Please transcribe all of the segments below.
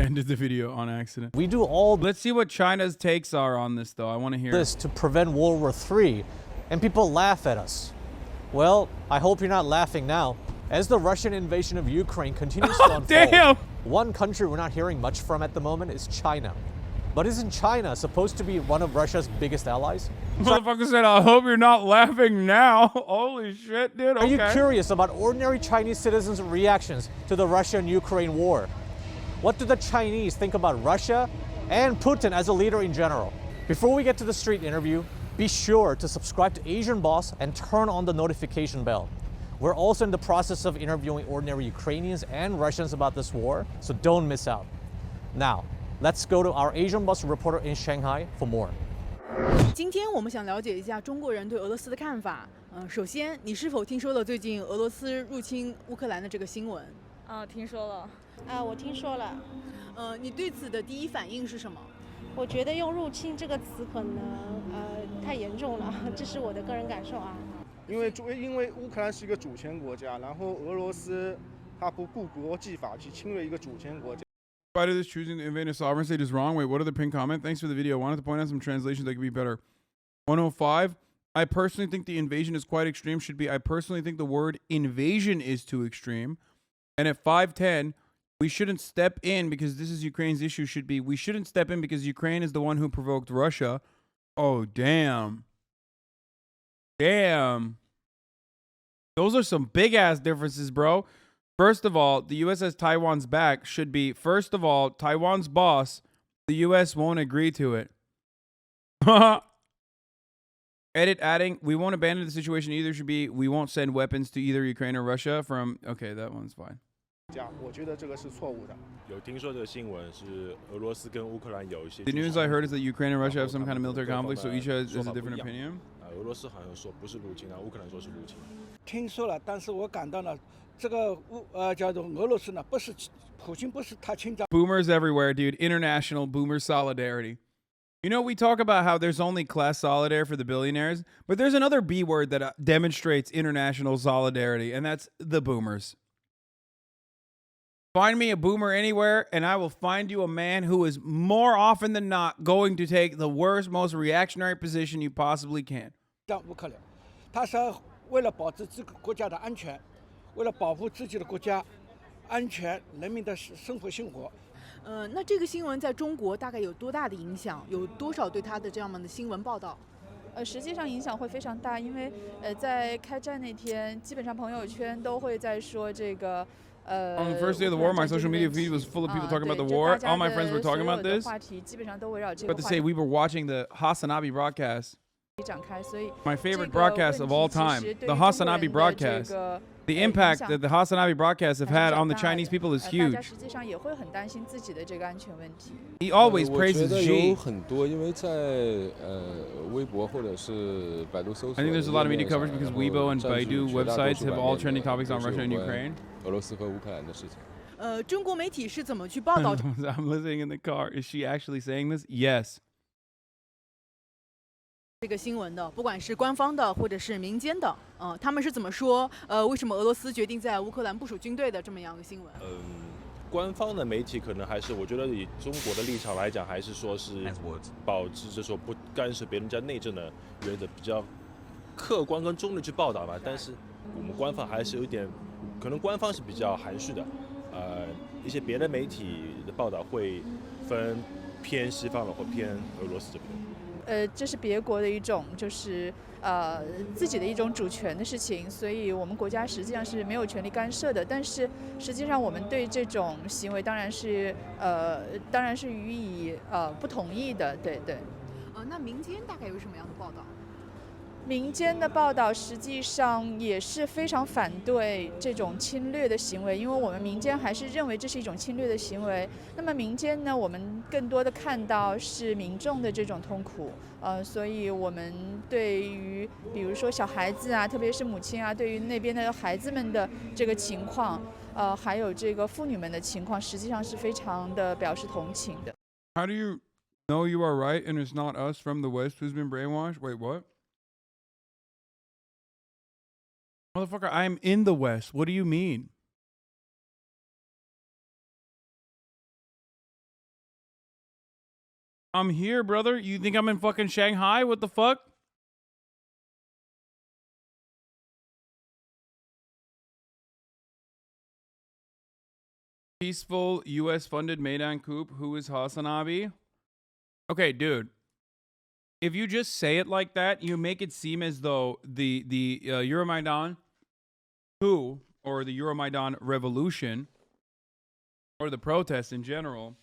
ended the video on accident. We do all Let's see what China's takes are on this, though. I want to hear this to prevent World War III, and people laugh at us. Well, I hope you're not laughing now. As the Russian invasion of Ukraine continues to unfold, Damn! one country we're not hearing much from at the moment is China. But isn't China supposed to be one of Russia's biggest allies? Motherfucker said, I hope you're not laughing now. Holy shit, dude. Are you curious about ordinary Chinese citizens' reactions to the Russia-Ukraine war? What do the Chinese think about Russia and Putin as a leader in general? Before we get to the street interview, be sure to subscribe to Asian Boss and turn on the notification bell. We're also in the process of interviewing ordinary Ukrainians and Russians about this war, so don't miss out. Now, let's go to our Asian Boss reporter in Shanghai for more. 今天我们想了解一下中国人对俄罗斯的看法。首先，你是否听说了最近俄罗斯入侵乌克兰的这个新闻？听说了。我听说了。你对此的第一反应是什么？我觉得用入侵这个词可能太严重了，这是我的个人感受啊。因为乌克兰是一个主权国家，然后俄罗斯它不顾国际法去侵略一个主权国家。Spider is choosing to invade a sovereign state is wrong. Wait, what other pinned comment? Thanks for the video. Wanted to point out some translations that could be better. 105. I personally think the invasion is quite extreme. Should be I personally think the word invasion is too extreme. And at 510, we shouldn't step in because this is Ukraine's issue. Should be we shouldn't step in because Ukraine is the one who provoked Russia. Oh, damn. Damn. Those are some big ass differences, bro. First of all, the U.S. has Taiwan's back. Should be, first of all, Taiwan's boss. The U.S. won't agree to it. Edit adding, we won't abandon the situation either. Should be, we won't send weapons to either Ukraine or Russia from, okay, that one's fine. 我觉得这个是错误的。有听说这个新闻是俄罗斯跟乌克兰有一些。 The news I heard is that Ukraine and Russia have some kind of military conflict, so each has a different opinion. 俄罗斯好像说不是入侵啊，乌克兰说是入侵。听说了，但是我感到呢，这个叫做俄罗斯呢，不是普京不是他侵占。 Boomers everywhere, dude. International boomer solidarity. You know, we talk about how there's only class solidarity for the billionaires, but there's another B word that demonstrates international solidarity, and that's the boomers. Find me a boomer anywhere, and I will find you a man who is more often than not going to take the worst, most reactionary position you possibly can. 乌克兰，他是为了保持这个国家的安全，为了保护自己的国家安全、人民的生活。那这个新闻在中国大概有多大的影响？有多少对他的这样的新闻报道？实际上影响会非常大，因为在开战那天，基本上朋友圈都会在说这个。On the first day of the war, my social media feed was full of people talking about the war. All my friends were talking about this. But to say we were watching the HasanAbi broadcast. My favorite broadcast of all time, the HasanAbi broadcast. The impact that the HasanAbi broadcasts have had on the Chinese people is huge. He always praises Xi. I think there's a lot of media coverage because Weibo and Baidu websites have all trending topics on Russia and Ukraine. 中国媒体是怎么去报道？I'm listening in the car. Is she actually saying this? Yes. 这个新闻的，不管是官方的或者是民间的，他们是怎么说？为什么俄罗斯决定在乌克兰部署军队的这么样一个新闻？官方的媒体可能还是，我觉得以中国的立场来讲，还是说是保持着说不干涉别人家内政的原则，比较客观跟中立去报道嘛。但是我们官方还是有一点，可能官方是比较含蓄的，一些别的媒体的报道会分偏西方的或偏俄罗斯这边。这是别国的一种，就是自己的一种主权的事情，所以我们国家实际上是没有权利干涉的。但是实际上我们对这种行为当然是予以不同意的，对。那民间大概有什么样的报道？民间的报道实际上也是非常反对这种侵略的行为，因为我们民间还是认为这是一种侵略的行为。那么民间呢，我们更多的看到是民众的这种痛苦，所以我们对于比如说小孩子啊，特别是母亲啊，对于那边的孩子们的这个情况，还有这个妇女们的情况，实际上是非常的表示同情的。How do you know you are right and it's not us from the West who's been brainwashed? Wait, what? Motherfucker, I'm in the West. What do you mean? I'm here, brother. You think I'm in fucking Shanghai? What the fuck? Peaceful U.S.-funded Maidan coup. Who is HasanAbi? Okay, dude. If you just say it like that, you make it seem as though the Euromaidan coup or the Euromaidan revolution or the protests in general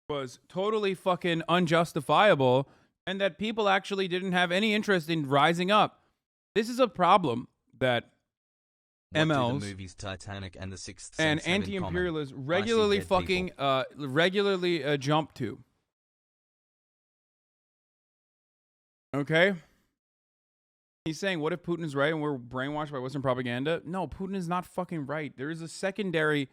was totally fucking unjustifiable and that people actually didn't have any interest in rising up. This is a problem that MLs the movies Titanic and The Sixth and Sense anti-imperialists regularly fucking jump to. Okay? He's saying, what if Putin is right and we're brainwashed by Western propaganda? No, Putin is not fucking right. There is a secondary,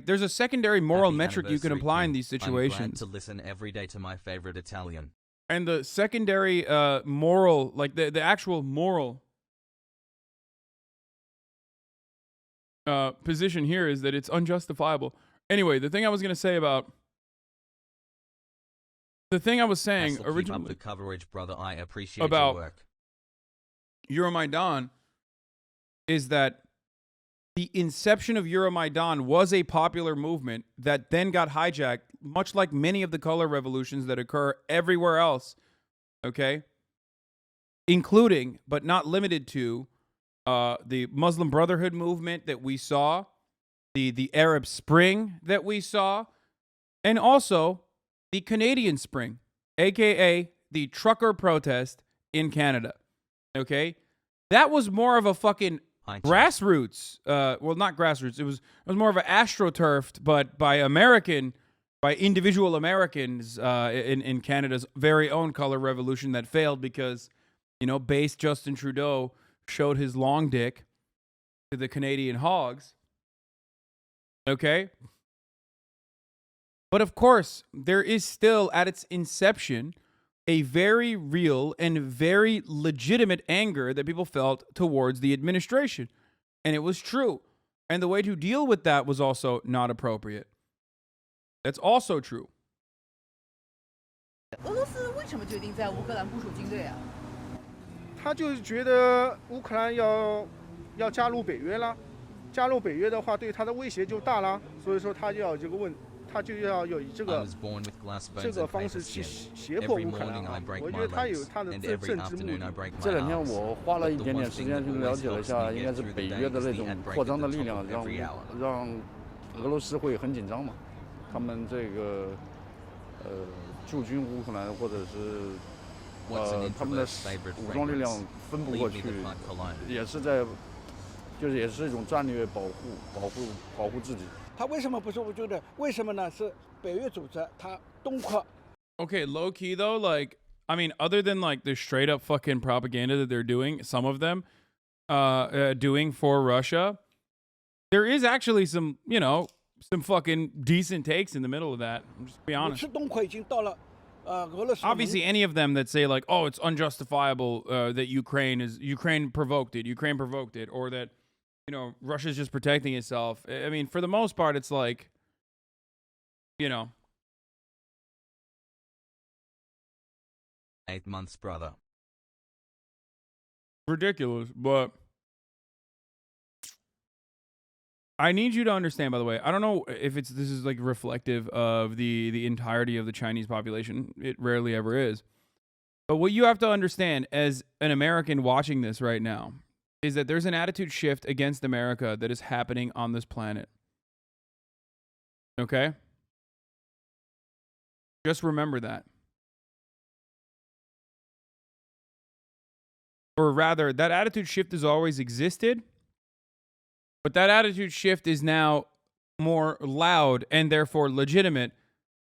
there's a secondary moral metric you can apply in these situations. I'm glad to listen every day to my favorite Italian. And the secondary moral, the actual moral position here is that it's unjustifiable. Anyway, the thing I was going to say about the thing I was saying originally keep up the coverage, brother. I appreciate about your work. Euromaidan is that the inception of Euromaidan was a popular movement that then got hijacked, much like many of the color revolutions that occur everywhere else, okay? Including, but not limited to, the Muslim Brotherhood movement that we saw, the Arab Spring that we saw, and also the Canadian Spring, aka the trucker protest in Canada. Okay? That was more of a fucking grassroots, well, not grassroots. It was more of an astroturfed, but by individual Americans in Canada's very own color revolution that failed because, base Justin Trudeau showed his long dick to the Canadian hogs. Okay? But of course, there is still, at its inception, a very real and very legitimate anger that people felt towards the administration. And it was true. And the way to deal with that was also not appropriate. That's also true. 俄罗斯为什么决定在乌克兰部署军队啊？他就是觉得乌克兰要加入北约啦，加入北约的话对他的威胁就大啦，所以说他就要他就要有以这个方式去胁迫乌克兰啊。我觉得他有他的政治目的。这两天我花了一点点时间去了解了一下，应该是北约的那种扩张的力量，让俄罗斯会很紧张嘛。他们这个驻军乌克兰或者是他们的武装力量分布过去，也是也是一种战略保护自己。他为什么不是我觉得为什么呢？是北约组织他东扩。Okay, low key though, I mean, other than the straight up fucking propaganda that they're doing, some of them doing for Russia, there is actually some, some fucking decent takes in the middle of that. I'm just be honest. Obviously, any of them that say oh, it's unjustifiable that Ukraine provoked it, or that Russia's just protecting itself. I mean, for the most part, it's 8 months, brother. Ridiculous, but I need you to understand, by the way, I don't know if this is reflective of the entirety of the Chinese population. It rarely ever is. But what you have to understand as an American watching this right now is that there's an attitude shift against America that is happening on this planet. Okay? Just remember that. Or rather, that attitude shift has always existed, but that attitude shift is now more loud and therefore legitimate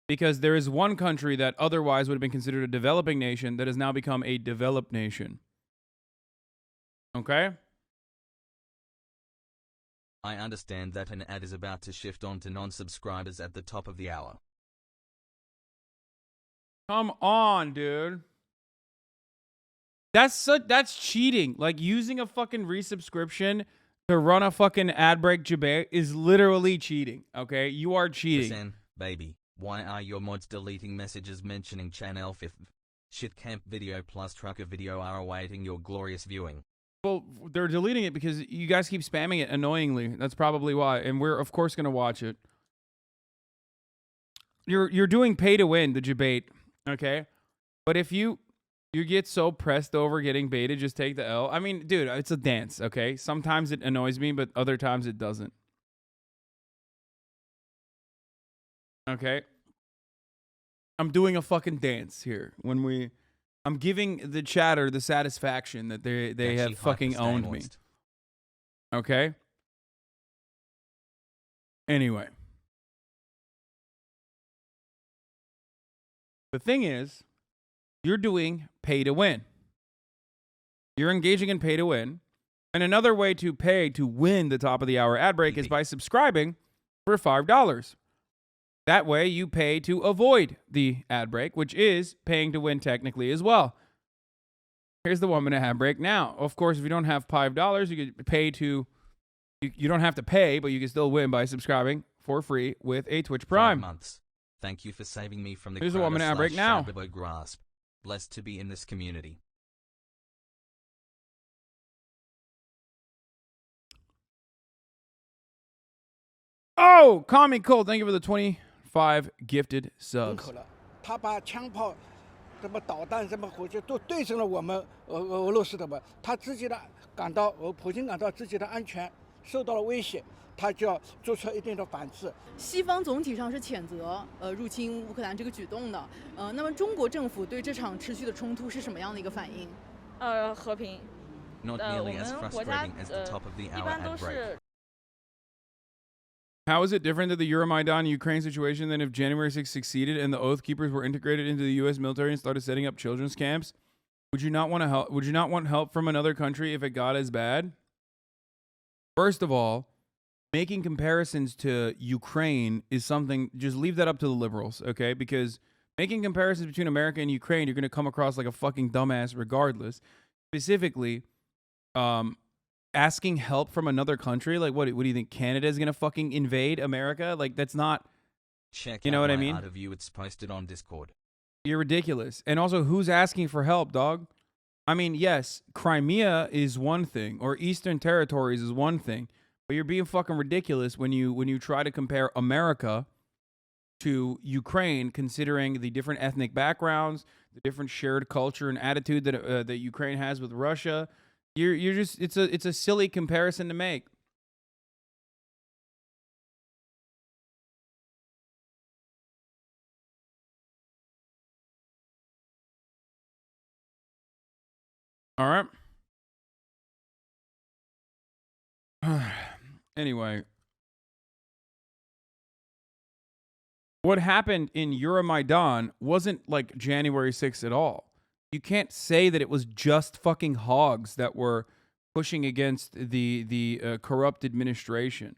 because there is one country that otherwise would have been considered a developing nation that has now become a developed nation. Okay? I understand that an ad is about to shift on to non-subscribers at the top of the hour. Come on, dude. That's cheating. Using a fucking resubscription to run a fucking ad break debate is literally cheating. Okay? You are cheating. Listen, baby. Why are your mods deleting messages mentioning channel 5th? Shitcamp video plus trucker video are awaiting your glorious viewing. Well, they're deleting it because you guys keep spamming it annoyingly. That's probably why. And we're, of course, going to watch it. You're doing pay to win, the debate, okay? But if you get so pressed over getting baited, just take the L. I mean, dude, it's a dance, okay? Sometimes it annoys me, but other times it doesn't. Okay? I'm doing a fucking dance here when I'm giving the chatter the satisfaction that they have fucking owned me. Okay? Anyway. The thing is, you're doing pay to win. You're engaging in pay to win. And another way to pay to win the top of the hour ad break is by subscribing for $5. That way you pay to avoid the ad break, which is paying to win technically as well. Here's the 1 minute ad break now. Of course, if you don't have $5, you could pay to, you don't have to pay, but you can still win by subscribing for free with a Twitch Prime. 5 months. Thank you for saving me from the Here's the 1 minute ad break now. Grasp. Blessed to be in this community. Oh, Comic Cold, thank you for the 25 gifted subs. 他把枪炮、什么导弹、什么火箭都对准了我们俄罗斯的嘛，他自己的普京感到自己的安全受到了威胁，他就要做出一定的反制。西方总体上是谴责入侵乌克兰这个举动的，那么中国政府对这场持续的冲突是什么样的一个反应？和平。 Not 我 nearly as 们国家 frustrating as the top of the 一 hour 般都 ad break. 是 How is it different to the Euromaidan Ukraine situation than if January 6th succeeded and the Oath Keepers were integrated into the U.S. military and started setting up children's camps? Would you not want to help? Would you not want help from another country if it got as bad? First of all, making comparisons to Ukraine is something. Just leave that up to the liberals, okay? Because making comparisons between America and Ukraine, you're going to come across like a fucking dumbass, regardless. Specifically, asking help from another country, like what do you think Canada is gonna fucking invade America? Like that's not, Check you know out what I my mean? art of you, it's posted on Discord. You're ridiculous. And also, who's asking for help, dog? I mean, yes, Crimea is one thing, or Eastern Territories is one thing, but you're being fucking ridiculous when you try to compare America to Ukraine, considering the different ethnic backgrounds, the different shared culture and attitude that that Ukraine has with Russia. You're just it's a silly comparison to make. All right. Anyway, what happened in Euromaidan wasn't like January 6th at all. You can't say that it was just fucking hogs that were pushing against the corrupt administration.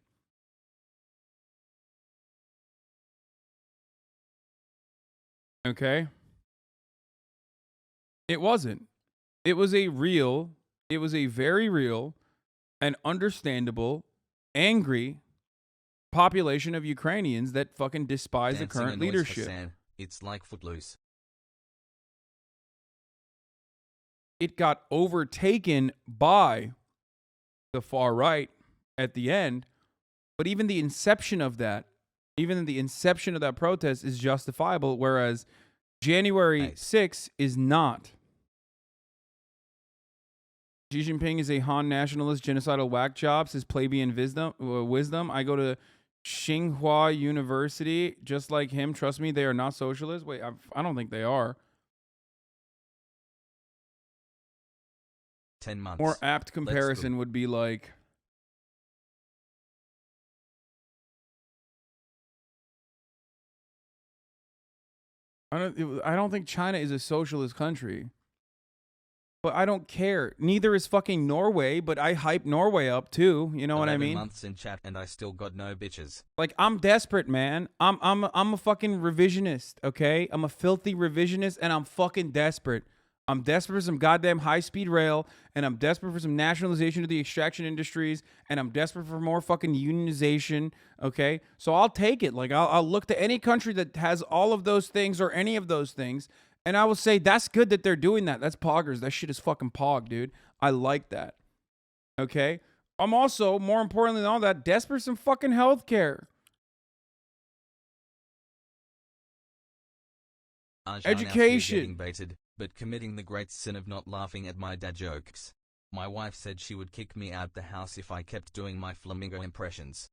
Okay? It wasn't. It was a very real and understandable, angry population of Ukrainians that fucking despise the current annoys leadership. Hasan. It's like Footloose. It got overtaken by the far right at the end, but even the inception of that protest is justifiable, whereas January 6th is not. Xi Jinping is a Han nationalist, genocidal whack job, says plebeian wisdom. I go to Tsinghua University just like him. Trust me, they are not socialists. Wait, I don't think they are. 10 months. More apt comparison would be like, I don't think China is a socialist country. But I don't care. Neither is fucking Norway, but I hype Norway up too. You know what I mean? Months in chat and I still got no bitches. Like I'm desperate, man. I'm a fucking revisionist, okay? I'm a filthy revisionist and I'm fucking desperate. I'm desperate for some goddamn high-speed rail, and I'm desperate for some nationalization of the extraction industries, and I'm desperate for more fucking unionization, okay? So I'll take it. Like, I'll look to any country that has all of those things or any of those things, and I will say, that's good that they're doing that. That's poggers. That shit is fucking pog, dude. I like that, okay? I'm also, more importantly than all that, desperate for some fucking healthcare. Education. Getting baited, but committing the great sin of not laughing at my dad jokes. My wife said she would kick me out the house if I kept doing my flamingo impressions.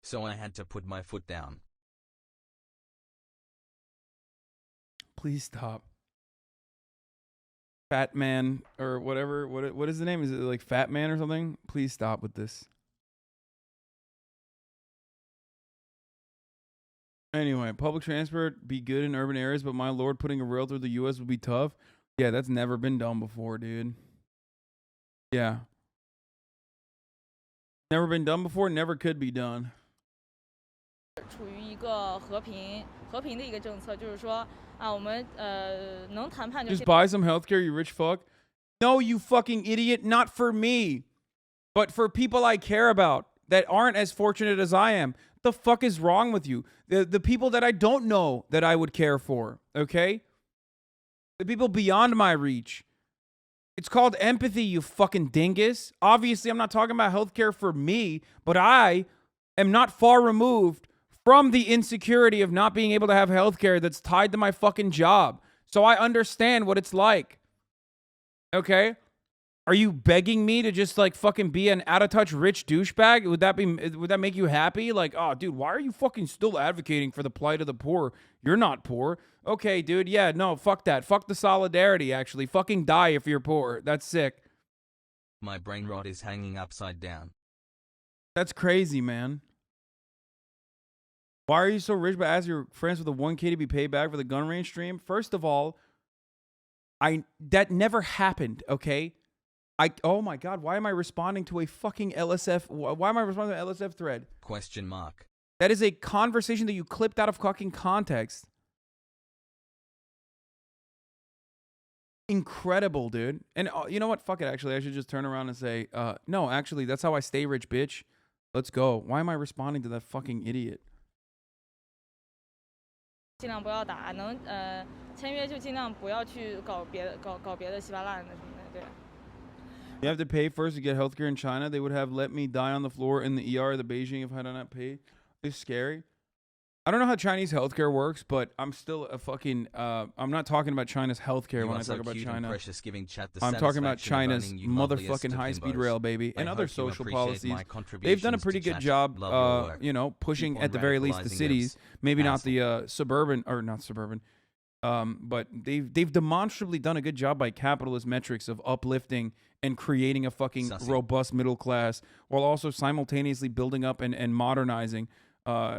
So I had to put my foot down. Please stop. Fat man or whatever. What is the name? Is it like Fat Man or something? Please stop with this. Anyway, public transport be good in urban areas, but my lord, putting a rail through the U.S. would be tough. Yeah, that's never been done before, dude. Yeah. Never been done before, never could be done. 处于一个和平的一个政策，就是说啊，我们能谈判就 Just buy some healthcare, you rich fuck. No, you fucking idiot. Not for me, but for people I care about that aren't as fortunate as I am. The fuck is wrong with you? The people that I don't know that I would care for, okay? The people beyond my reach. It's called empathy, you fucking dingus. Obviously, I'm not talking about healthcare for me, but I am not far removed from the insecurity of not being able to have healthcare that's tied to my fucking job. So I understand what it's like. Okay? Are you begging me to just like fucking be an out-of-touch rich douchebag? Would that make you happy? Like, oh, dude, why are you fucking still advocating for the plight of the poor? You're not poor. Okay, dude, yeah, no, fuck that. Fuck the solidarity, actually. Fucking die if you're poor. That's sick. My brain rot is hanging upside down. That's crazy, man. Why are you so rich but ask your friends with a 1K to be paid back for the gun range stream? First of all, that never happened, okay? Oh my God, why am I responding to a fucking LSF? Why am I responding to an LSF thread? Question mark. That is a conversation that you clipped out of fucking context. Incredible, dude. And you know what? Fuck it, actually. I should just turn around and say, no, actually, that's how I stay rich, bitch. Let's go. Why am I responding to that fucking idiot? 尽量不要打，签约就尽量不要去搞别的稀巴烂的什么的，对。 You have to pay first to get healthcare in China. They would have let me die on the floor in the ER of the Beijing if I had not paid. It's scary. I don't know how Chinese healthcare works, but I'm still a fucking. I'm not talking about China's healthcare when I talk about China. I'm talking about China's motherfucking high-speed rail, baby, and other social policies. They've done a pretty good job, you know, pushing at the very least the cities. Maybe not the suburban, or not suburban. But they've demonstrably done a good job by capitalist metrics of uplifting and creating a fucking robust middle class while also simultaneously building up and modernizing.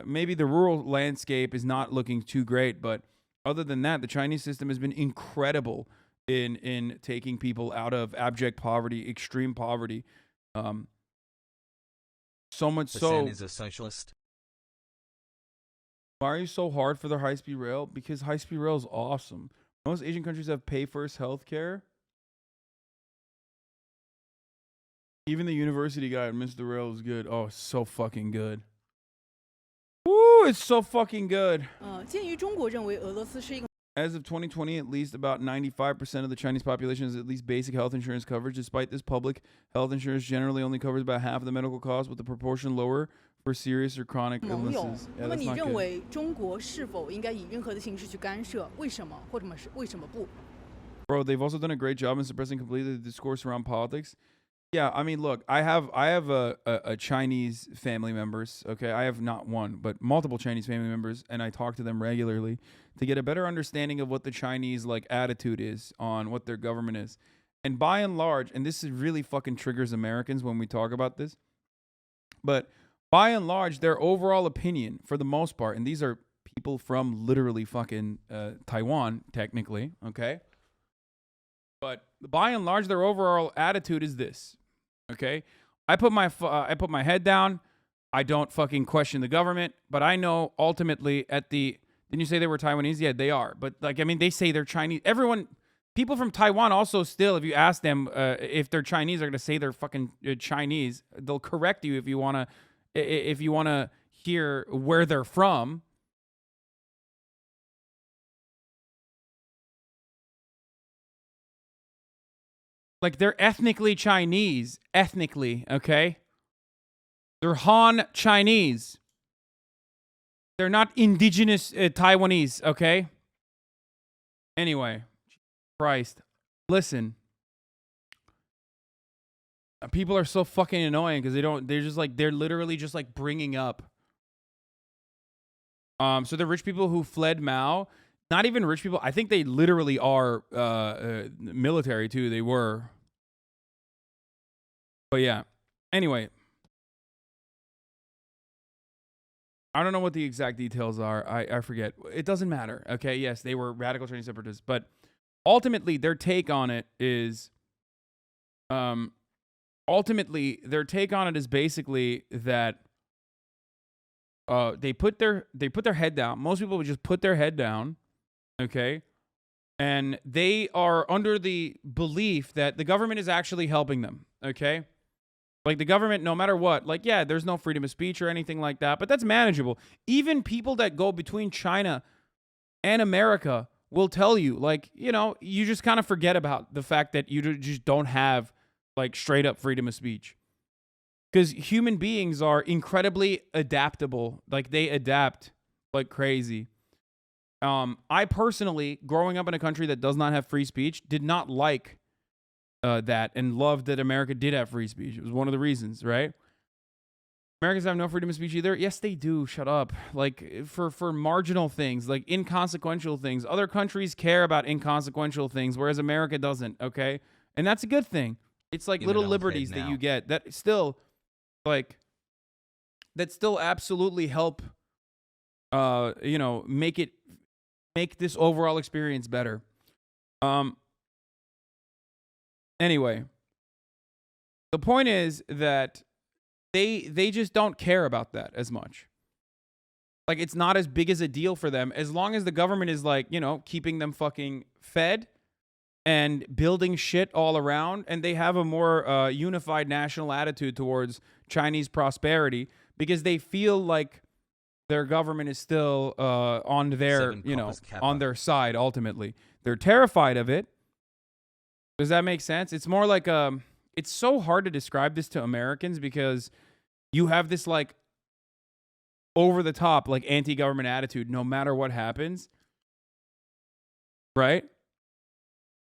Maybe the rural landscape is not looking too great, but other than that, the Chinese system has been incredible in taking people out of abject poverty, extreme poverty. So much so. Hasan is a socialist. Why are you so hard for their high-speed rail? Because high-speed rail is awesome. Most Asian countries have pay-first healthcare. Even the university guy at Mr. Rail is good. Oh, it's so fucking good. Woo, it's so fucking good. 鉴于中国认为俄罗斯是一个 As of 2020, at least about 95% of the Chinese population has at least basic health insurance coverage. Despite this, public health insurance generally only covers about half of the medical costs, with the proportion lower for serious or chronic 盟友。 illnesses. 那么你认为中国是否应该以任何的形式去干涉？为什么？或者是为什么不？ Bro, they've also done a great job in suppressing completely the discourse around politics. Yeah, I mean, look, I have a Chinese family members, okay? I have not one, but multiple Chinese family members, and I talk to them regularly to get a better understanding of what the Chinese, like, attitude is on what their government is. And by and large, and this is really fucking triggers Americans when we talk about this, but by and large, their overall opinion, for the most part, and these are people from literally fucking Taiwan, technically, okay? But by and large, their overall attitude is this, okay? I put my head down. I don't fucking question the government, but I know ultimately at the... Didn't you say they were Taiwanese? Yeah, they are. But, like, I mean, they say they're Chinese. people from Taiwan also still, if you ask them if they're Chinese, they're gonna say they're fucking Chinese. They'll correct you if you wanna hear where they're from. Like, they're ethnically Chinese. Ethnically, okay? They're Han Chinese. They're not indigenous Taiwanese, okay? Anyway, Christ. Listen. People are so fucking annoying because they're literally just like bringing up. So the rich people who fled Mao, not even rich people, I think they literally are military too. They were. But yeah. Anyway. I don't know what the exact details are. I forget. It doesn't matter. Okay, yes, they were radical Chinese separatists. But ultimately, their take on it is... basically that they put their head down. Most people would just put their head down, okay? And they are under the belief that the government is actually helping them, okay? Like, the government, no matter what, like, yeah, there's no freedom of speech or anything like that, but that's manageable. Even people that go between China and America will tell you, like, you know, you just kind of forget about the fact that you just don't have, like, straight up freedom of speech. Because human beings are incredibly adaptable. Like, they adapt like crazy. I personally, growing up in a country that does not have free speech, did not like that and loved that America did have free speech. It was one of the reasons, right? Americans have no freedom of speech either. Yes, they do. Shut up. Like, for marginal things, like inconsequential things. Other countries care about inconsequential things, whereas America doesn't, okay? And that's a good thing. It's like little liberties that you get that still, like, that still absolutely help, you know, make this overall experience better. Anyway, the point is that they just don't care about that as much. Like, it's not as big as a deal for them as long as the government is, like, you know, keeping them fucking fed and building shit all around, and they have a more unified national attitude towards Chinese prosperity because they feel like their government is still on their, you know, on their side ultimately. They're terrified of it. Does that make sense? It's more like it's so hard to describe this to Americans because you have this, like, over the top, like, anti-government attitude no matter what happens. Right?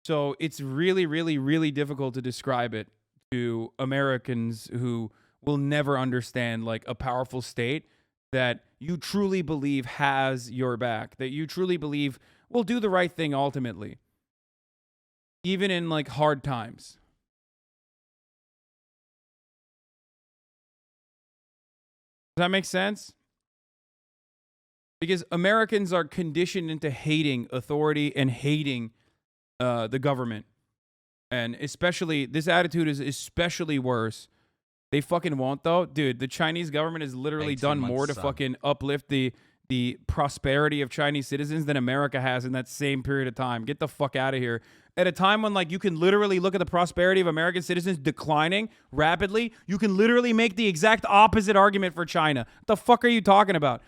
So it's really, really, really difficult to describe it to Americans who will never understand, like, a powerful state that you truly believe has your back, that you truly believe will do the right thing ultimately, even in, like, hard times. Does that make sense? Because Americans are conditioned into hating authority and hating the government. And especially, this attitude is especially worse. They fucking won't, though. Dude, the Chinese government has literally done more to fucking uplift the prosperity of Chinese citizens than America has in that same period of time. Get the fuck out of here. At a time when, like, you can literally look at the prosperity of American citizens declining rapidly, you can literally make the exact opposite argument for China. What the fuck are you talking about?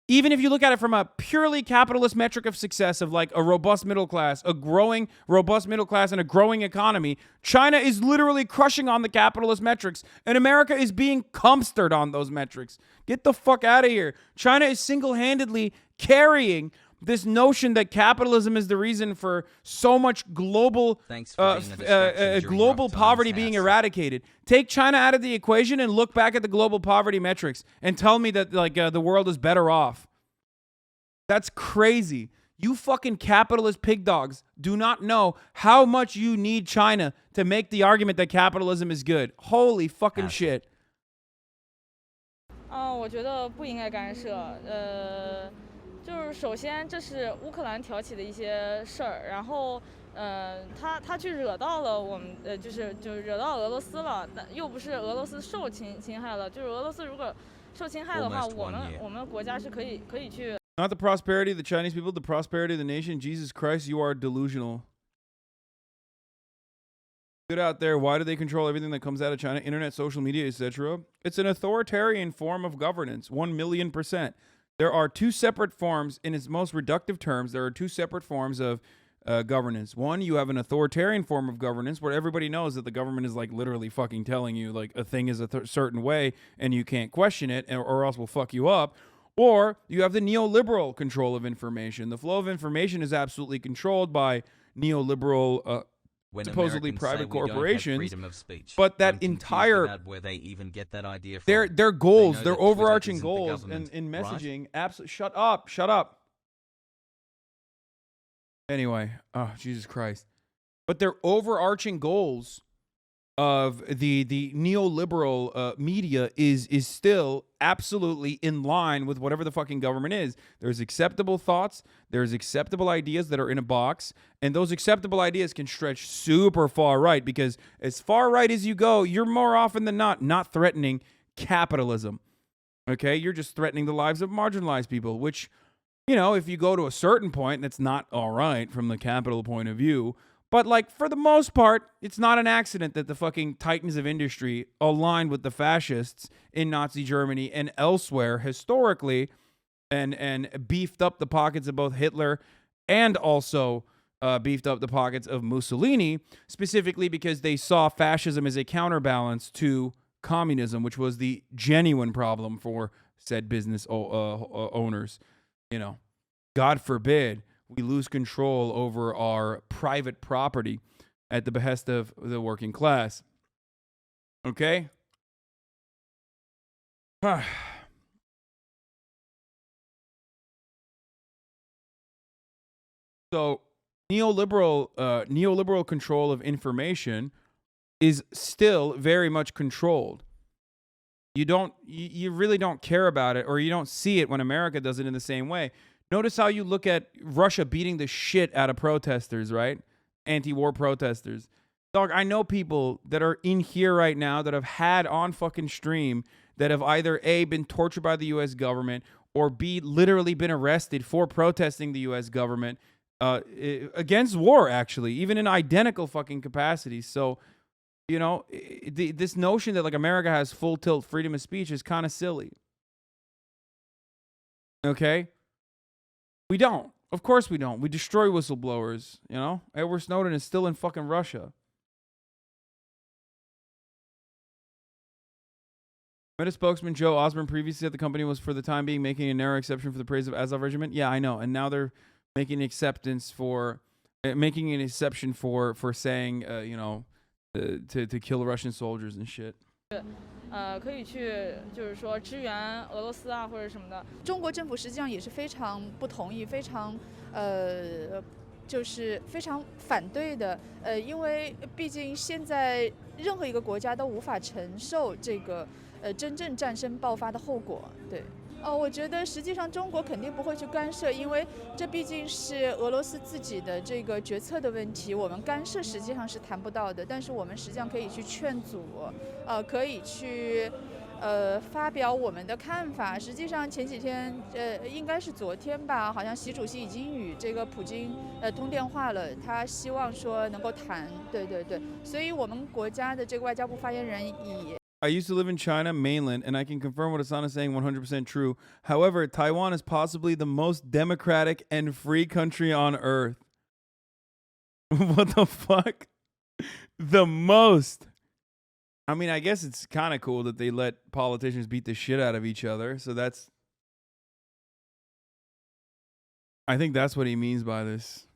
Even if you look at it from a purely capitalist metric of success of, like, a robust middle class, a growing robust middle class and a growing economy, China is literally crushing on the capitalist metrics and America is being comstered on those metrics. Get the fuck out of here. China is single-handedly carrying this notion that capitalism is the reason for so much global global poverty being eradicated. Take China out of the equation and look back at the global poverty metrics and tell me that, like, the world is better off. That's crazy. You fucking capitalist pig dogs do not know how much you need China to make the argument that capitalism is good. Holy fucking shit. 我觉得不应该干涉。就是首先这是乌克兰挑起的一些事儿，然后他去惹到了我们就是惹到俄罗斯了，但又不是俄罗斯受侵害了，就是俄罗斯如果受侵害的话，我们国家是可以去。 Not the prosperity of the Chinese people, the prosperity of the nation. Jesus Christ, you are delusional. Good out there. Why do they control everything that comes out of China? Internet, social media, etc. It's an authoritarian form of governance. 1,000,000%. There are two separate forms, in its most reductive terms, there are two separate forms of governance. One, you have an authoritarian form of governance where everybody knows that the government is like literally fucking telling you like a thing is a certain way and you can't question it or else we'll fuck you up. Or you have the neoliberal control of information. The flow of information is absolutely controlled by neoliberal supposedly private corporations, but that entire where they even get that idea from. their goals, their overarching goals in messaging. Absolutely, shut up. Anyway, oh Jesus Christ! But their overarching goals of the neoliberal media is still absolutely in line with whatever the fucking government is. There's acceptable thoughts, there's acceptable ideas that are in a box, and those acceptable ideas can stretch super far right, because as far right as you go, you're more often than not threatening capitalism. Okay? You're just threatening the lives of marginalized people, which, you know, if you go to a certain point, that's not all right from the capital point of view. But, like, for the most part, it's not an accident that the fucking titans of industry aligned with the fascists in Nazi Germany and elsewhere historically and beefed up the pockets of both Hitler and also beefed up the pockets of Mussolini, specifically because they saw fascism as a counterbalance to communism, which was the genuine problem for said business owners. You know, God forbid we lose control over our private property at the behest of the working class. Okay? So, neoliberal control of information is still very much controlled. You really don't care about it, or you don't see it when America does it in the same way. Notice how you look at Russia beating the shit out of protesters, right? Anti-war protesters. Dog, I know people that are in here right now that have had on fucking stream that have either A, been tortured by the U.S. government, or B, literally been arrested for protesting the U.S. government against war, actually, even in identical fucking capacities. So, you know, this notion that like America has full tilt freedom of speech is kind of silly. Okay? We don't. Of course we don't. We destroy whistleblowers, you know? Edward Snowden is still in fucking Russia. Meta spokesman Joe Osborne previously said the company was for the time being making a narrow exception for the praise of Azov regiment. Yeah, I know. And now they're making an exception for saying, you know, to kill Russian soldiers and shit. 可以去就是说支援俄罗斯啊或者什么的。中国政府实际上也是非常不同意，非常就是非常反对的。因为毕竟现在任何一个国家都无法承受这个真正战争爆发的后果。对。我觉得实际上中国肯定不会去干涉，因为这毕竟是俄罗斯自己的这个决策的问题，我们干涉实际上是谈不到的。但是我们实际上可以去劝阻，可以去发表我们的看法。实际上前几天应该是昨天吧，好像习主席已经与这个普京通电话了，他希望说能够谈。对对对，所以我们国家的这个外交部发言人也。I used to live in China mainland, and I can confirm what Hasan is saying 100% true. However, Taiwan is possibly the most democratic and free country on earth. What the fuck? The most. I mean, I guess it's kind of cool that they let politicians beat the shit out of each other. So that's... I think that's what he means by this.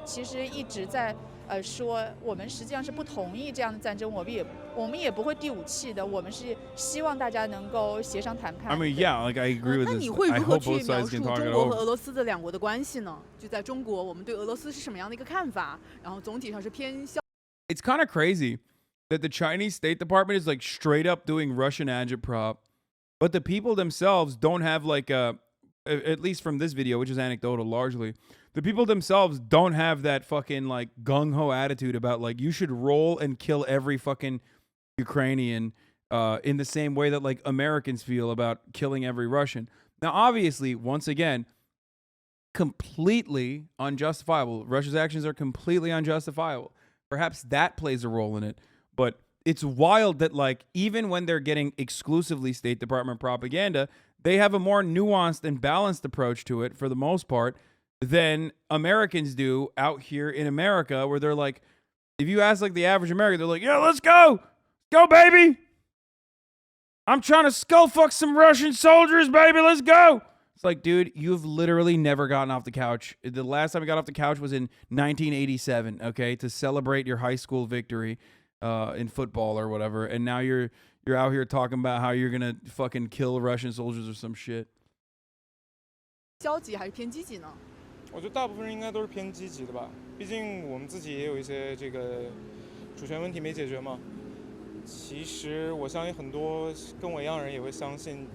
其实一直在说我们实际上是不同意这样的战争，我们也不会第五气的，我们是希望大家能够协商谈判。I mean, yeah, like I agree with this. 那你会如何去描述中国和俄罗斯的两国的关系呢？就在中国，我们对俄罗斯是什么样的一个看法？然后总体上是偏向。It's kind of crazy that the Chinese State Department is like straight up doing Russian agitprop, but the people themselves don't have like a, at least from this video, which is anecdotal largely. The people themselves don't have that fucking like gung-ho attitude about like you should roll and kill every fucking Ukrainian in the same way that like Americans feel about killing every Russian. Now, obviously, once again, completely unjustifiable. Russia's actions are completely unjustifiable. Perhaps that plays a role in it. But it's wild that, like, even when they're getting exclusively State Department propaganda, they have a more nuanced and balanced approach to it for the most part than Americans do out here in America, where they're like, if you ask like the average American, they're like, yeah, let's go. Go, baby. I'm trying to skull fuck some Russian soldiers, baby. Let's go. It's like, dude, you've literally never gotten off the couch. The last time you got off the couch was in 1987, okay, to celebrate your high school victory in football or whatever. And now you're out here talking about how you're going to fucking kill Russian soldiers or some shit. 消极还是偏积极呢？我觉得大部分人应该都是偏积极的吧，毕竟我们自己也有一些这个主权问题没解决嘛。其实我相信很多跟我一样的人也会相信，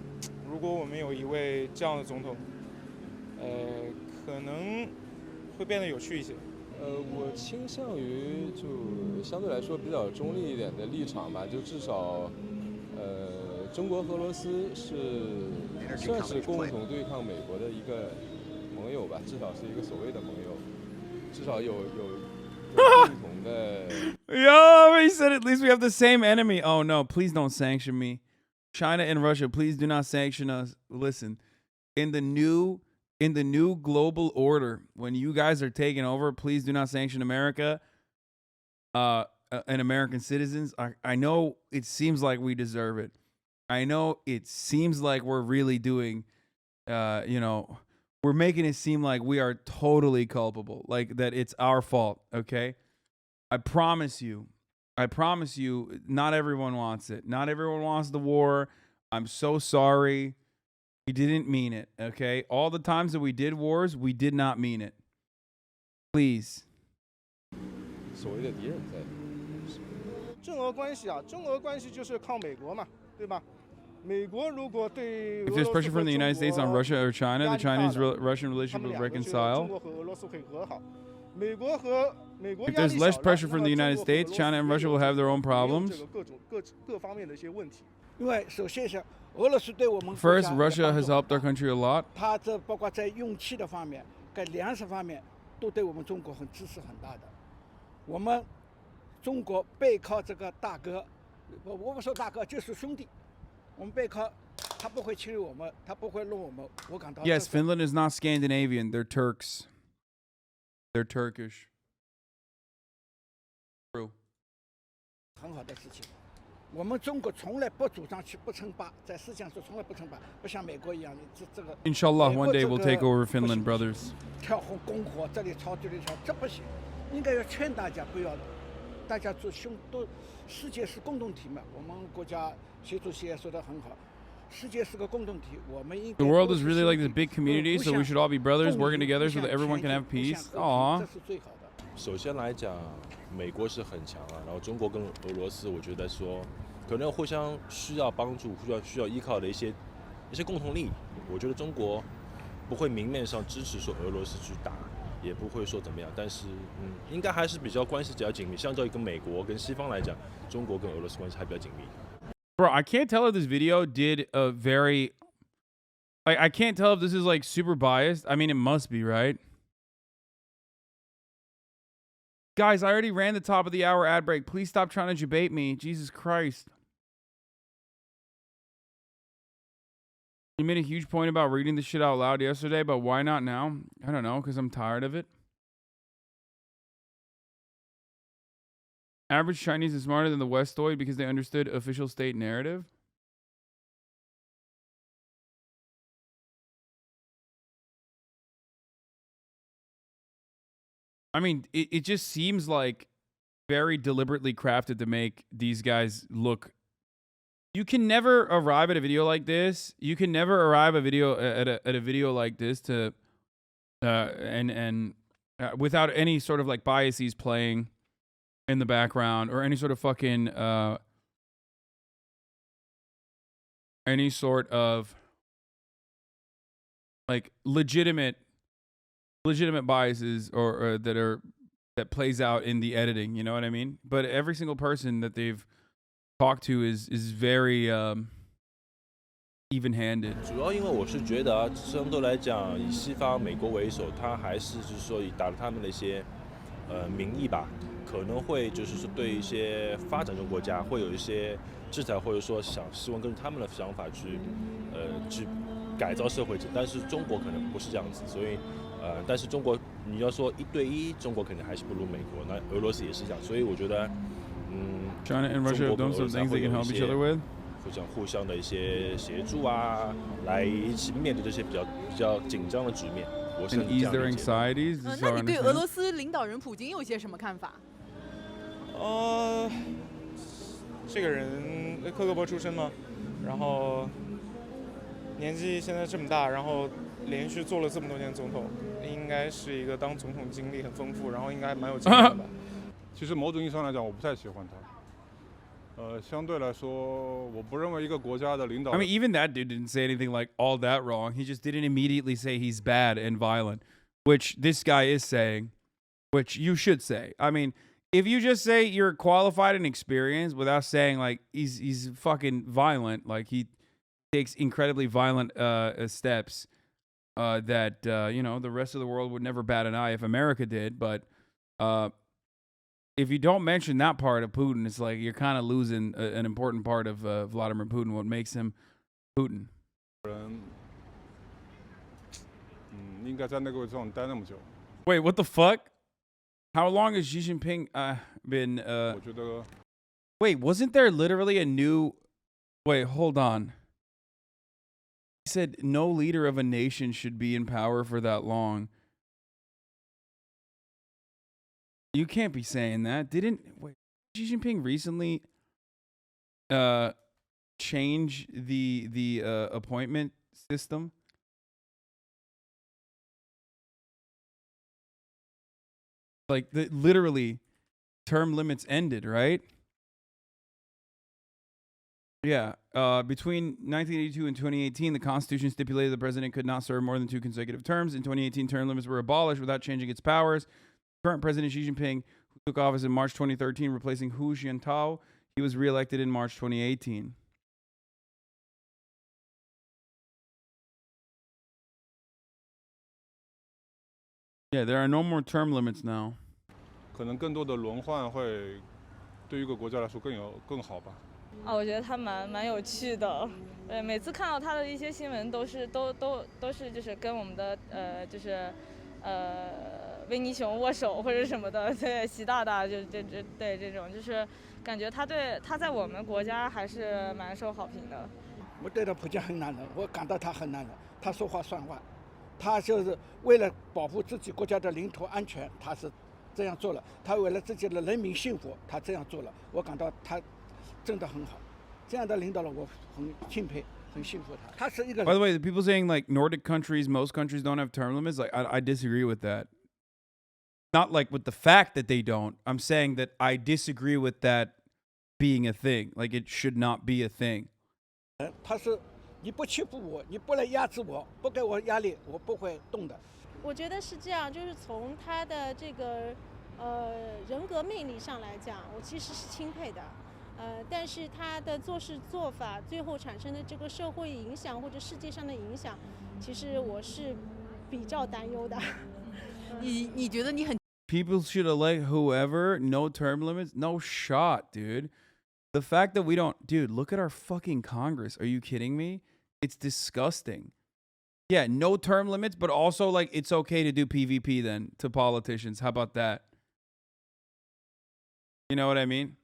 如果我们有一位这样的总统，可能会变得有趣一些。我倾向于就相对来说比较中立一点的立场吧，就至少，中国和俄罗斯算是共同对抗美国的一个盟友吧，至少是一个所谓的盟友，至少有共同的。Yo, he said at least we have the same enemy. Oh no, please don't sanction me. China and Russia, please do not sanction us. Listen, in the new global order, when you guys are taking over, please do not sanction America and American citizens. I know it seems like we deserve it. I know it seems like we're really doing, we're making it seem like we are totally culpable, like that it's our fault, okay? I promise you, not everyone wants it. Not everyone wants the war. I'm so sorry. We didn't mean it, okay? All the times that we did wars, we did not mean it. Please. 所谓的敌人在。中俄关系啊，中俄关系就是靠美国嘛，对吧？美国如果对 If there's pressure from the United States on Russia or China, the Chinese-Russian relationship will reconcile. 中国和俄罗斯会和好。美国和美国 If there's less pressure from the United States, China and Russia will have their own problems. 各方面的一些问题。因为首先是俄罗斯对我们 First, Russia has helped our country a lot. 它这包括在用气的方面、跟粮食方面，都对我们中国支持很大的。我们中国背靠这个大哥，我不说大哥，就是兄弟。我们背靠，他不会侵略我们，他不会弄我们。我感到 Yes, Finland is not Scandinavian. They're Turks. They're Turkish. True. 很好的事情。我们中国从来不主张去不称霸，在思想上从来不称霸，不像美国一样，这个。Inshallah, one day we'll take over Finland, brothers. 跳火攻火，这里抄这里抄，这不行。应该要劝大家不要的，大家都世界是共同体嘛。我们国家习主席也说得很好，世界是个共同体，我们应该。The world is really like this big community, so we should all be brothers, working together, so that everyone can have peace. Aww. 这是最好的。首先来讲，美国是很强啊，然后中国跟俄罗斯，我觉得说可能互相需要帮助、需要依靠的一些共同利益。我觉得中国不会明面上支持说俄罗斯去打，也不会说怎么样，但是应该还是比较关系比较紧密。相较于跟美国跟西方来讲，中国跟俄罗斯关系还比较紧密。Bro, I can't tell if this video did a very, like, I can't tell if this is like super biased. I mean, it must be, right? Guys, I already ran the top of the hour ad break. Please stop trying to debate me. Jesus Christ. You made a huge point about reading this shit out loud yesterday, but why not now? I don't know, because I'm tired of it. Average Chinese is smarter than the Westoid because they understood official state narrative. I mean, it just seems like very deliberately crafted to make these guys look. You can never arrive at a video like this. You can never arrive at a video like this to without any sort of like biases playing in the background or any sort of fucking any sort of like legitimate biases or that plays out in the editing, you know what I mean? But every single person that they've talked to is very even-handed. 主要因为我是觉得啊，相对来讲，以西方美国为首，他还是就是说以打他们的一些名义吧，可能会就是说对一些发展中国家会有一些制裁，或者说希望根据他们的想法去改造社会，但是中国可能不是这样子，所以但是中国你要说1对1，中国肯定还是不如美国，那俄罗斯也是这样，所以我觉得China and Russia have done some things they can help each other with. 互相的一些协助啊，来一起面对这些比较紧张的局面。我是 And ease their anxieties. 那你对俄罗斯领导人普京有些什么看法？这个人KGB出身嘛，然后年纪现在这么大，然后连续做了这么多年总统，应该是一个当总统经历很丰富，然后应该蛮有经验的吧。其实某种意义上来讲，我不太喜欢他。相对来说，我不认为一个国家的领导。I mean, even that dude didn't say anything like all that wrong. He just didn't immediately say he's bad and violent, which this guy is saying, which you should say. I mean, if you just say you're qualified and experienced without saying like he's fucking violent, like he takes incredibly violent steps that you know, the rest of the world would never bat an eye if America did, but if you don't mention that part of Putin, it's like you're kind of losing an important part of Vladimir Putin, what makes him Putin. 应该在那个位置上待那么久。 Wait, what the fuck? How long has Xi Jinping been? 我觉得 Wait, wasn't there literally a new? Wait, hold on. He said no leader of a nation should be in power for that long. You can't be saying that. Didn't Xi Jinping recently change the appointment system? Like literally term limits ended, right? Yeah. Between 1982 and 2018, the Constitution stipulated the president could not serve more than 2 consecutive terms. In 2018, term limits were abolished without changing its powers. Current President Xi Jinping, who took office in March 2013, replacing Hu Jintao, he was reelected in March 2018. Yeah, there are no more term limits now. 可能更多的轮换会对于一个国家来说更好吧。我觉得他蛮有趣的，每次看到他的一些新闻都是就是跟我们的就是维尼熊握手或者什么的，对，习大大就对这种，就是感觉他在我们国家还是蛮受好评的。我对待普京很难的，我感到他很难的，他说话算话，他就是为了保护自己国家的领土安全，他是这样做了，他为了自己的人民幸福，他这样做了，我感到他真的很好，这样的领导人我很钦佩。他是一个。 By the way, the people saying like Nordic countries, most countries don't have term limits, like I disagree with that. Not like with the fact that they don't. I'm saying that I disagree with that being a thing. Like it should not be a thing. 他是你不欺负我，你不来压制我，不给我压力，我不会动的。我觉得是这样，就是从他的这个人格魅力上来讲，我其实是钦佩的。但是他的做事做法最后产生的这个社会影响或者世界上的影响，其实我是比较担忧的。你觉得你很 People should elect whoever, no term limits, no shot, dude. The fact that we don't, dude, look at our fucking Congress. Are you kidding me? It's disgusting. Yeah, no term limits, but also like it's okay to do PvP then to politicians. How about that? You know what I mean?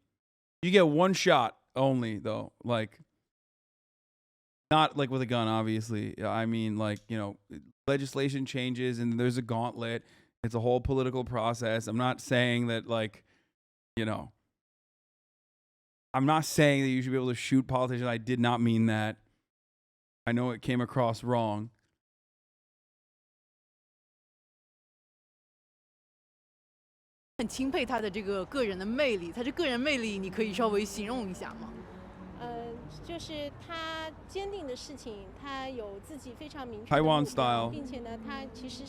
You get one shot only, though. Like, not like with a gun, obviously. I mean, like, you know, legislation changes and there's a gauntlet. It's a whole political process. I'm not saying that, like, you know, I'm not saying that you should be able to shoot politicians. I did not mean that. I know it came across wrong. “很钦佩他的这个个人的魅力，他这个人魅力，你可以稍微形容一下吗？就是他坚定的事情，他有自己非常明确的 Taiwan 目标 style 并且呢，他其实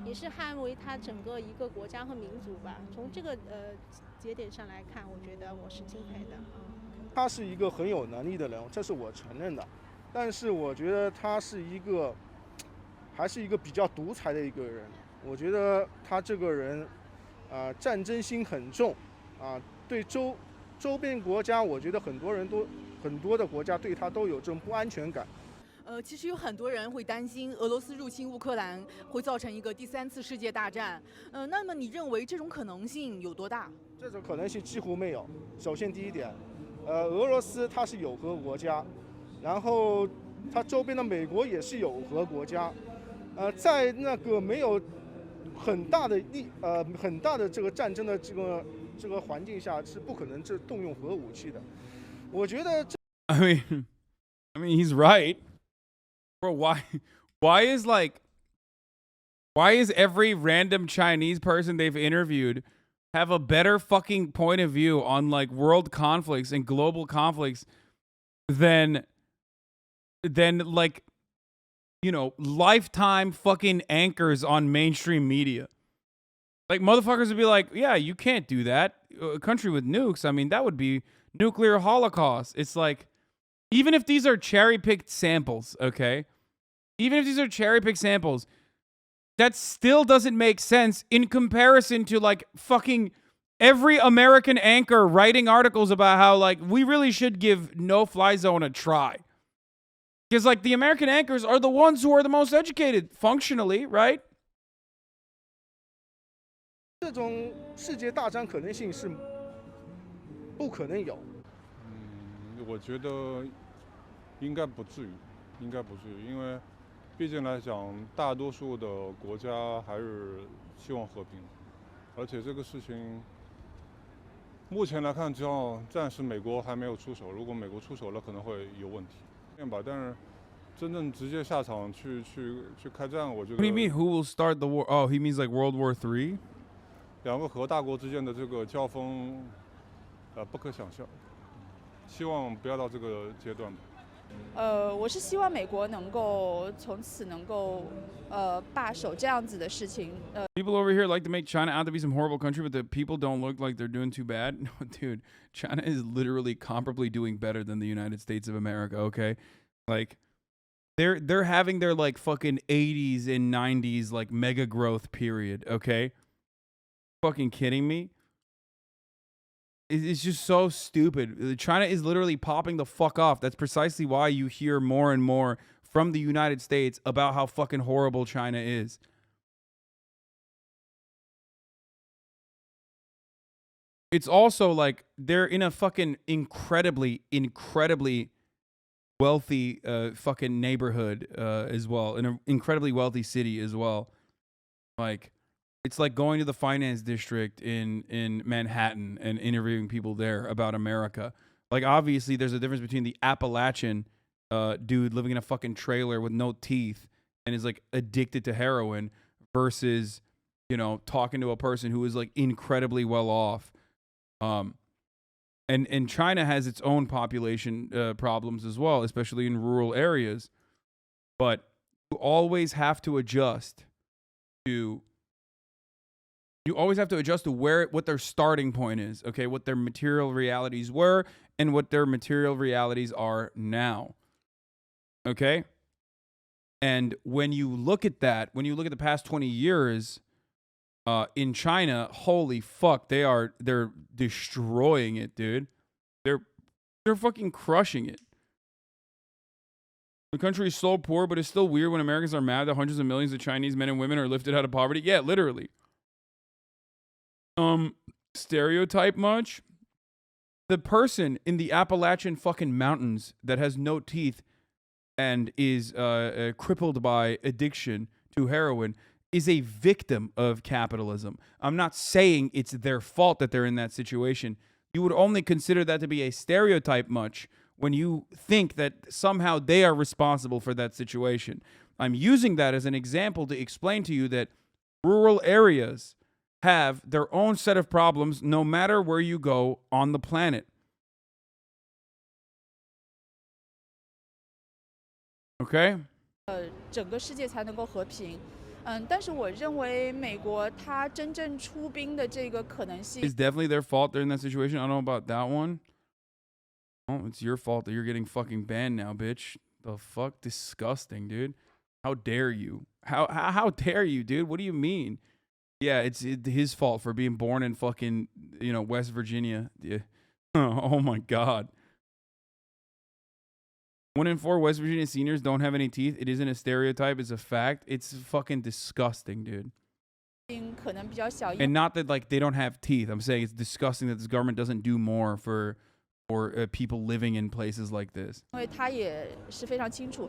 也是捍卫他整个一个国家和民族吧。从这个节点上来看，我觉得我是钦佩的。他是一个很有能力的人，这是我承认的。但是我觉得他是还是一个比较独裁的一个人。我觉得他这个人，战争心很重，对周边国家，我觉得很多的国家对他都有这种不安全感。其实有很多人会担心俄罗斯入侵乌克兰会造成一个第3次世界大战。那么你认为这种可能性有多大？这种可能性几乎没有。首先第一点，俄罗斯它是友核国家，然后它周边的美国也是友核国家，在那个没有很大的这个战争的这个环境下，是不可能动用核武器的。我觉得这 I mean, he's right. Bro, why is every random Chinese person they've interviewed have a better fucking point of view on like world conflicts and global conflicts than like, you know, lifetime fucking anchors on mainstream media? Like motherfuckers would be like, yeah, you can't do that. A country with nukes, I mean, that would be nuclear holocaust. It's like, even if these are cherry-picked samples, okay? Even if these are cherry-picked samples, that still doesn't make sense in comparison to, like, fucking every American anchor writing articles about how, like, we really should give no-fly zone a try. Because, like, the American anchors are the ones who are the most educated, functionally, right? 这种世界大战可能性是不可能有。我觉得应该不至于，因为毕竟来讲，大多数的国家还是希望和平，而且这个事情目前来看，只要暂时美国还没有出手，如果美国出手了，可能会有问题，但是真正直接下场去开战，我觉得。What do you mean? Who will start the war? Oh, he means like World War III? 两个核大国之间的这个交锋，不可想象。希望不要到这个阶段吧。我是希望美国能够从此能够罢手这样子的事情。People over here like to make China out to be some horrible country, but the people don't look like they're doing too bad. No, dude, China is literally comparably doing better than the United States of America. Okay, like they're having their like fucking 80s and 90s like mega growth period. Okay, fucking kidding me? It's just so stupid. China is literally popping the fuck off. That's precisely why you hear more and more from the United States about how fucking horrible China is. It's also like they're in a fucking incredibly wealthy fucking neighborhood as well, in an incredibly wealthy city as well. Like, it's like going to the finance district in Manhattan and interviewing people there about America. Like, obviously, there's a difference between the Appalachian dude living in a fucking trailer with no teeth and is, like, addicted to heroin versus, you know, talking to a person who is, like, incredibly well off. And China has its own population problems as well, especially in rural areas. But you always have to adjust to... You always have to adjust to what their starting point is, okay? What their material realities were and what their material realities are now, okay? And when you look at that, when you look at the past 20 years in China, holy fuck, they're destroying it, dude. They're fucking crushing it. The country is so poor, but it's still weird when Americans are mad that hundreds of millions of Chinese men and women are lifted out of poverty. Yeah, literally. Stereotype much? The person in the Appalachian fucking mountains that has no teeth and is crippled by addiction to heroin is a victim of capitalism. I'm not saying it's their fault that they're in that situation. You would only consider that to be a stereotype much when you think that somehow they are responsible for that situation. I'm using that as an example to explain to you that rural areas have their own set of problems no matter where you go on the planet. Okay? 整个世界才能够和平。但是我认为美国它真正出兵的这个可能性 It's definitely their fault they're in that situation. I don't know about that one. Oh, it's your fault that you're getting fucking banned now, bitch. The fuck? Disgusting, dude. How dare you? How dare you, dude? What do you mean? Yeah, it's his fault for being born in fucking, West Virginia. Yeah. Oh my God. 1 in 4 West Virginia seniors don't have any teeth. It isn't a stereotype. It's a fact. It's fucking disgusting, dude. 可能比较小， And not that like they don't have teeth. I'm saying it's disgusting that this government doesn't do more for people living in places like this. 因为他也是非常清楚。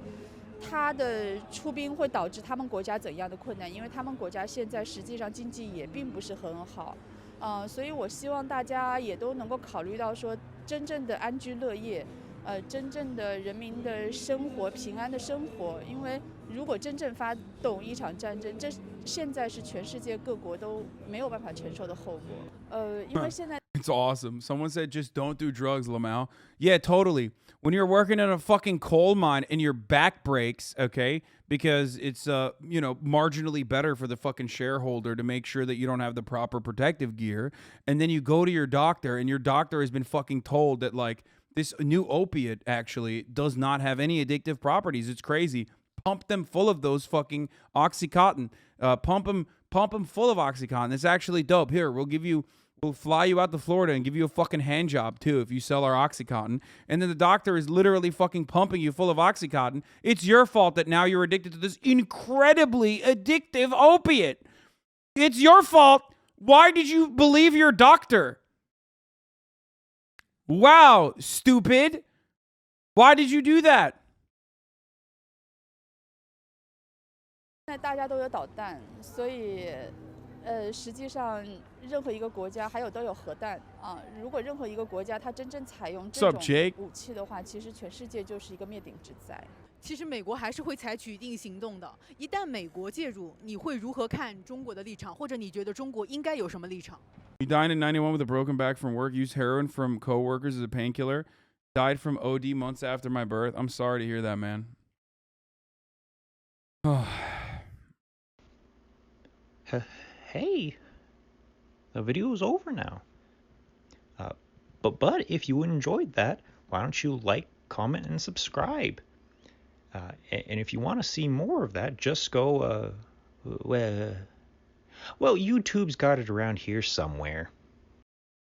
他的出兵会导致他们国家怎样的困难？因为他们国家现在实际上经济也并不是很好，所以我希望大家也都能够考虑到说，真正的安居乐业，真正的人民的生活平安的生活。因为如果真正发动一场战争，这现在是全世界各国都没有办法承受的后果。因为现在。It's awesome. Someone said just don't do drugs, Lamau. Yeah, totally. When you're working in a fucking coal mine and your back breaks, okay, because it's marginally better for the fucking shareholder to make sure that you don't have the proper protective gear, and then you go to your doctor and your doctor has been fucking told that like this new opiate actually does not have any addictive properties. It's crazy. Pump them full of those fucking Oxycontin. Pump them full of Oxycontin. It's actually dope. Here, we'll fly you out to Florida and give you a fucking hand job, too, if you sell our Oxycontin. And then the doctor is literally fucking pumping you full of Oxycontin. It's your fault that now you're addicted to this incredibly addictive opiate. It's your fault. Why did you believe your doctor? Wow, stupid. Why did you do that? 现在大家都有导弹，所以。实际上，任何一个国家都有核弹啊。如果任何一个国家它真正采用这种武器的话，其实全世界就是一个灭顶之灾。其实美国还是会采取一定行动的。一旦美国介入，你会如何看中国的立场，或者你觉得中国应该有什么立场 He died in 91 with a broken back from work. Used heroin from coworkers as a painkiller. Died from OD months after my birth. I'm sorry to hear that, man. Hey, the video is over now. But if you enjoyed that, why don't you like, comment, and subscribe? And if you want to see more of that, just go, well, YouTube's got it around here somewhere.